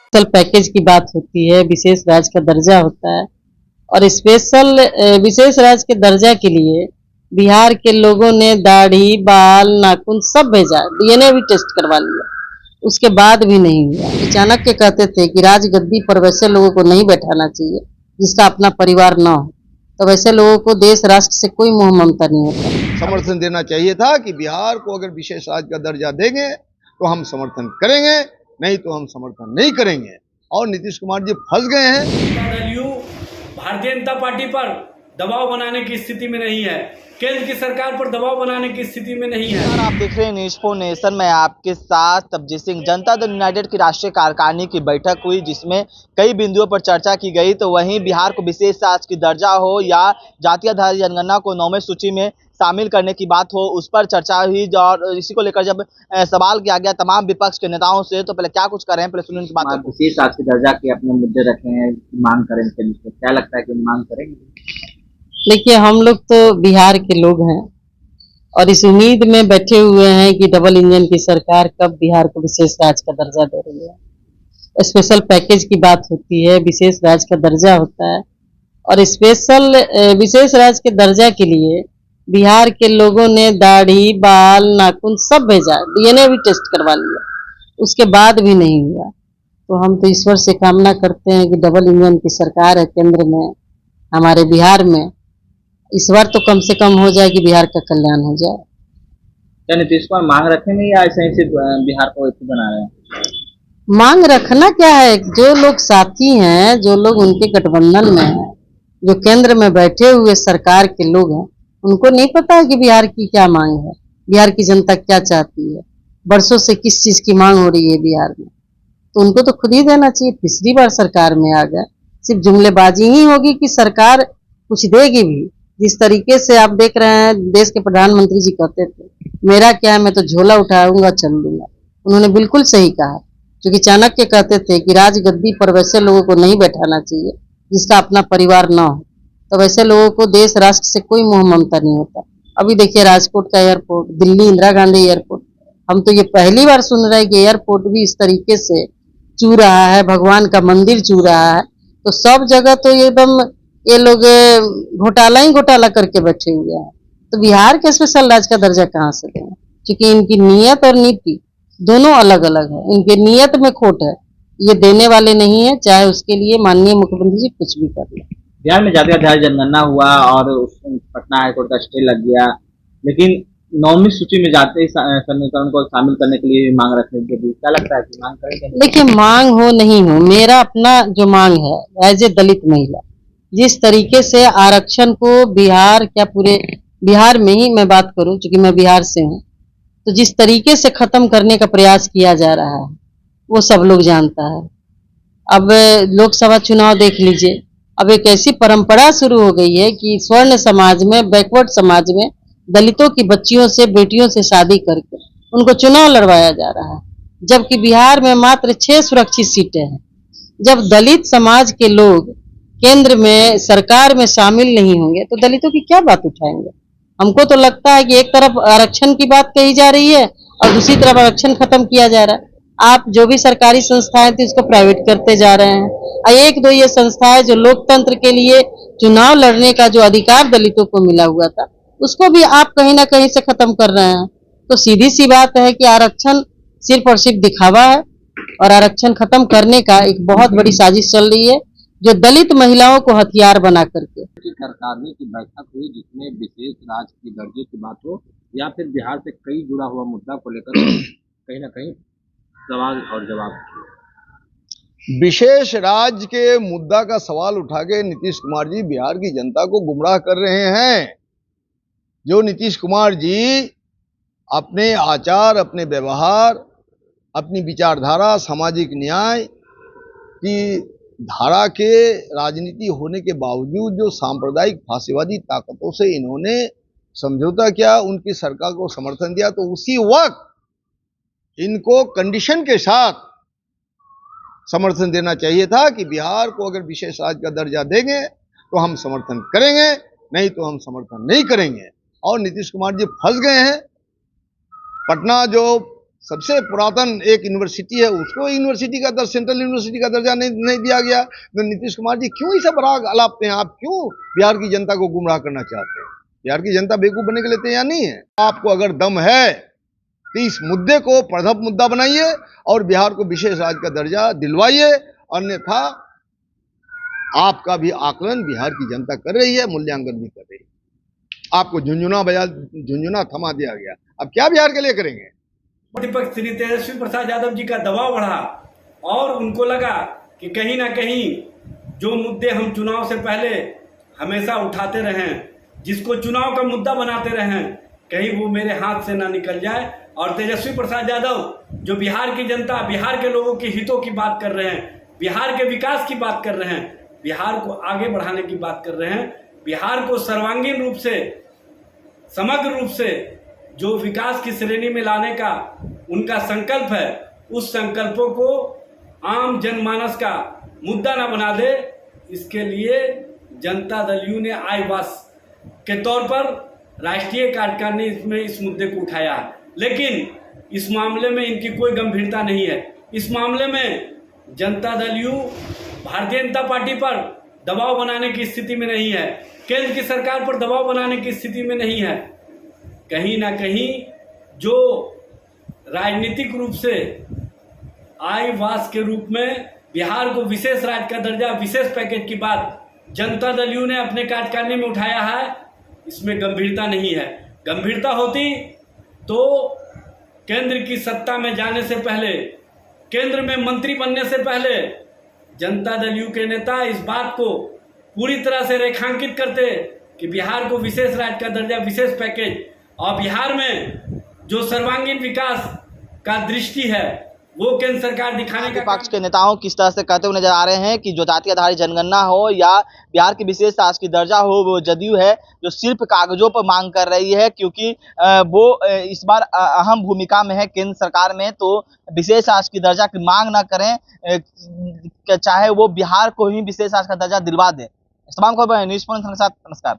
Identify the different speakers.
Speaker 1: Special package की बात होती है, विशेष राज्य का दर्जा होता है और विशेष राज्य के दर्जा के लिए बिहार के लोगों ने दाढ़ी, बाल, नाखून सब भेजा, डीएनए भी टेस्ट करवा लिया, उसके बाद भी नहीं हुआ। चाणक्य कहते थे कि राजगद्दी पर वैसे लोगों को नहीं बैठाना चाहिए जिसका अपना परिवार न हो, तो वैसे लोगों को देश राष्ट्र से कोई मोह ममता नहीं होता।
Speaker 2: समर्थन देना चाहिए था कि बिहार को अगर विशेष राज्य का दर्जा देंगे तो हम समर्थन करेंगे, नहीं तो हम समर्थन नहीं करेंगे। और नीतीश कुमार जी फंस गए हैं।
Speaker 3: भारतीय जनता पार्टी पर दबाव बनाने की स्थिति में नहीं है, केंद्र की सरकार पर दबाव बनाने की स्थिति में नहीं है।
Speaker 4: आप देख रहे हैं न्यूज़ फॉर नेशन में आपके साथ तबजीत सिंह। जनता दल यूनाइटेड की राष्ट्रीय कार्यकारिणी की बैठक हुई जिसमें कई बिंदुओं पर चर्चा की गई। तो वहीं बिहार को विशेष राज्य की दर्जा हो या जातीय आधारित जनगणना को 9वीं सूची में शामिल करने की बात हो, उस पर चर्चा हुई। और इसी को लेकर जब सवाल किया गया तमाम विपक्ष के नेताओं से, तो पहले क्या कुछ कर रहे हैं, पहले सुनिए उनकी बात।
Speaker 5: विशेष राज्य के दर्जा के अपने मुद्दे रखे हैं, मांग करें, क्या लगता है कि मांग करेंगे?
Speaker 1: देखिए, हम लोग तो बिहार के लोग हैं और इस उम्मीद में बैठे हुए हैं कि डबल इंजन की सरकार कब बिहार को विशेष राज्य का दर्जा दे रही है। स्पेशल पैकेज की बात होती है, विशेष राज्य का दर्जा होता है और विशेष राज्य के दर्जा के लिए बिहार के लोगों ने दाढ़ी, बाल, नाखून सब भेजा, डीएनए भी टेस्ट करवा लिया, उसके बाद भी नहीं हुआ। तो हम तो ईश्वर से कामना करते हैं कि डबल इंजन की सरकार है केंद्र में, हमारे बिहार में, इस बार तो कम से कम हो जाए कि बिहार का कल्याण हो जाए।
Speaker 5: क्या नीतीश कुमार मांग रखेंगे या ऐसे ही सिर्फ बिहार को एक बना रहे हैं?
Speaker 1: मांग रखना क्या है, जो लोग साथी हैं, जो लोग उनके गठबंधन में हैं, जो केंद्र में बैठे हुए सरकार के लोग हैं, उनको नहीं पता है कि बिहार की क्या मांग है, बिहार की जनता क्या चाहती है, बरसों से किस चीज की मांग हो रही है बिहार में। तो उनको तो खुद ही देना चाहिए। तीसरी बार सरकार में आ गए, सिर्फ जुमलेबाजी ही होगी कि सरकार कुछ देगी भी। जिस तरीके से आप देख रहे हैं, देश के प्रधानमंत्री जी कहते थे मेरा क्या है, मैं तो झोला उठाऊंगा चल दूंगा। उन्होंने बिल्कुल सही कहा, क्योंकि चाणक्य कहते थे कि राजगद्दी पर वैसे लोगों को नहीं बैठाना चाहिए जिसका अपना परिवार न हो, तो वैसे लोगों को देश राष्ट्र से कोई मोह ममता नहीं होता। अभी देखिए राजकोट का एयरपोर्ट, दिल्ली इंदिरा गांधी एयरपोर्ट, हम तो ये पहली बार सुन रहे हैं कि एयरपोर्ट भी इस तरीके से चू रहा है, भगवान का मंदिर चू रहा है। तो सब जगह तो एकदम ये लोग घोटाला ही घोटाला करके बैठे हुए हैं। तो बिहार के स्पेशल राज्य का दर्जा कहाँ से दें, क्योंकि इनकी नीयत और नीति दोनों अलग अलग है। इनके नीयत में खोट है, ये देने वाले नहीं है, चाहे उसके लिए माननीय मुख्यमंत्री जी कुछ भी कर ले।
Speaker 5: बिहार में जातीय आधारित जनगणना हुआ और पटना हाईकोर्ट का स्टे लग गया, लेकिन 9वीं सूची में जातीय समीकरण को शामिल करने के लिए मांग रखने के लिए क्या लगता है कि मांग करेंगे?
Speaker 1: देखिए, मांग हो नहीं हो, मेरा अपना जो मांग है एज ए दलित महिला, जिस तरीके से आरक्षण को बिहार, क्या पूरे बिहार में ही मैं बात करूं क्योंकि मैं बिहार से हूं, तो जिस तरीके से खत्म करने का प्रयास किया जा रहा है वो सब लोग जानता है। अब लोकसभा चुनाव देख लीजिए, अब एक ऐसी परंपरा शुरू हो गई है कि स्वर्ण समाज में, बैकवर्ड समाज में दलितों की बच्चियों से, बेटियों से शादी करके उनको चुनाव लड़वाया जा रहा है, जबकि बिहार में मात्र 6 सुरक्षित सीटें हैं। जब दलित समाज के लोग केंद्र में, सरकार में शामिल नहीं होंगे तो दलितों की क्या बात उठाएंगे। हमको तो लगता है कि एक तरफ आरक्षण की बात कही जा रही है और दूसरी तरफ आरक्षण खत्म किया जा रहा है। आप जो भी सरकारी संस्थाएं थी उसको प्राइवेट करते जा रहे हैं, और एक दो ये संस्थाएं जो लोकतंत्र के लिए चुनाव लड़ने का जो अधिकार दलितों को मिला हुआ था उसको भी आप कहीं ना कहीं से खत्म कर रहे हैं। तो सीधी सी बात है कि आरक्षण सिर्फ और सिर्फ दिखावा है और आरक्षण खत्म करने का एक बहुत बड़ी साजिश चल रही है, जो दलित महिलाओं को हथियार बना करके।
Speaker 5: सरकार की बैठक हुई जिसमें विशेष राज्य की दर्जे की बात हो या फिर बिहार से कई जुड़ा हुआ मुद्दा को लेकर कहीं ना कहीं सवाल और जवाब।
Speaker 2: विशेष राज्य के मुद्दा का सवाल उठा के नीतीश कुमार जी बिहार की जनता को गुमराह कर रहे हैं। जो नीतीश कुमार जी अपने आचार, अपने व्यवहार, अपनी विचारधारा, सामाजिक न्याय की धारा के राजनीति होने के बावजूद जो सांप्रदायिक फांसीवादी ताकतों से इन्होंने समझौता किया, उनकी सरकार को समर्थन दिया, तो उसी वक्त इनको कंडीशन के साथ समर्थन देना चाहिए था कि बिहार को अगर विशेष राज्य का दर्जा देंगे तो हम समर्थन करेंगे, नहीं तो हम समर्थन नहीं करेंगे। और नीतीश कुमार जी फंस गए हैं। पटना जो सबसे पुरातन एक यूनिवर्सिटी है, उसको यूनिवर्सिटी का सेंट्रल यूनिवर्सिटी का दर्जा नहीं दिया गया। तो नीतीश कुमार जी क्यों इसे बराग अलापते हैं? आप क्यों बिहार की जनता को गुमराह करना चाहते हैं? बिहार की जनता बेवकूफ बनने के लिए तैयार नहीं है। आपको अगर दम है तो इस मुद्दे को प्रथम मुद्दा बनाइए और बिहार को विशेष राज्य का दर्जा दिलवाइए, अन्यथा आपका भी आकलन बिहार की जनता कर रही है, मूल्यांकन भी कर रही है। आपको झुंझुना थमा दिया गया, अब क्या बिहार के लिए करेंगे?
Speaker 3: प्रतिपक्ष श्री तेजस्वी प्रसाद यादव जी का दबाव बढ़ा और उनको लगा कि कहीं ना कहीं जो मुद्दे हम चुनाव से पहले हमेशा उठाते रहें, जिसको चुनाव का मुद्दा बनाते रहें, कहीं वो मेरे हाथ से ना निकल जाए। और तेजस्वी प्रसाद यादव जो बिहार की जनता, बिहार के लोगों के हितों की बात कर रहे हैं, बिहार के विकास की बात कर रहे हैं, बिहार को आगे बढ़ाने की बात कर रहे हैं, बिहार को सर्वांगीण रूप से, समग्र रूप से जो विकास की श्रेणी में लाने का उनका संकल्प है, उस संकल्पों को आम जनमानस का मुद्दा ना बना दे, इसके लिए जनता दल यू ने आईवास के तौर पर राष्ट्रीय कार्यकारिणी में इस मुद्दे को उठाया। लेकिन इस मामले में इनकी कोई गंभीरता नहीं है। इस मामले में जनता दल यू भारतीय जनता पार्टी पर दबाव बनाने की स्थिति में नहीं है, केंद्र की सरकार पर दबाव बनाने की स्थिति में नहीं है। कहीं ना कहीं जो राजनीतिक रूप से आईवास के रूप में बिहार को विशेष राज्य का दर्जा, विशेष पैकेज की बात जनता दल यू ने अपने कार्यकारिणी में उठाया है, इसमें गंभीरता नहीं है। गंभीरता होती तो केंद्र की सत्ता में जाने से पहले, केंद्र में मंत्री बनने से पहले जनता दल यू के नेता इस बात को पूरी तरह से रेखांकित करते कि बिहार को विशेष राज्य का दर्जा, विशेष पैकेज, और बिहार में जो सर्वांगीण विकास का दृष्टि है वो केंद्र सरकार दिखाने का।
Speaker 4: विपक्ष के नेताओं किस तरह से कहते हुए नजर आ रहे हैं कि जो जाति आधारित जनगणना हो या बिहार की विशेष शासकीय दर्जा हो, वो जदयू है जो सिर्फ कागजों पर मांग कर रही है, क्योंकि वो इस बार अहम भूमिका में है केंद्र सरकार में। तो विशेष शासकीय दर्जा की मांग ना करें, चाहे वो बिहार को ही विशेष शासकीय दर्जा दिलवा दे। इस तमाम खबर न्यूज़ पॉइंट के साथ नमस्कार।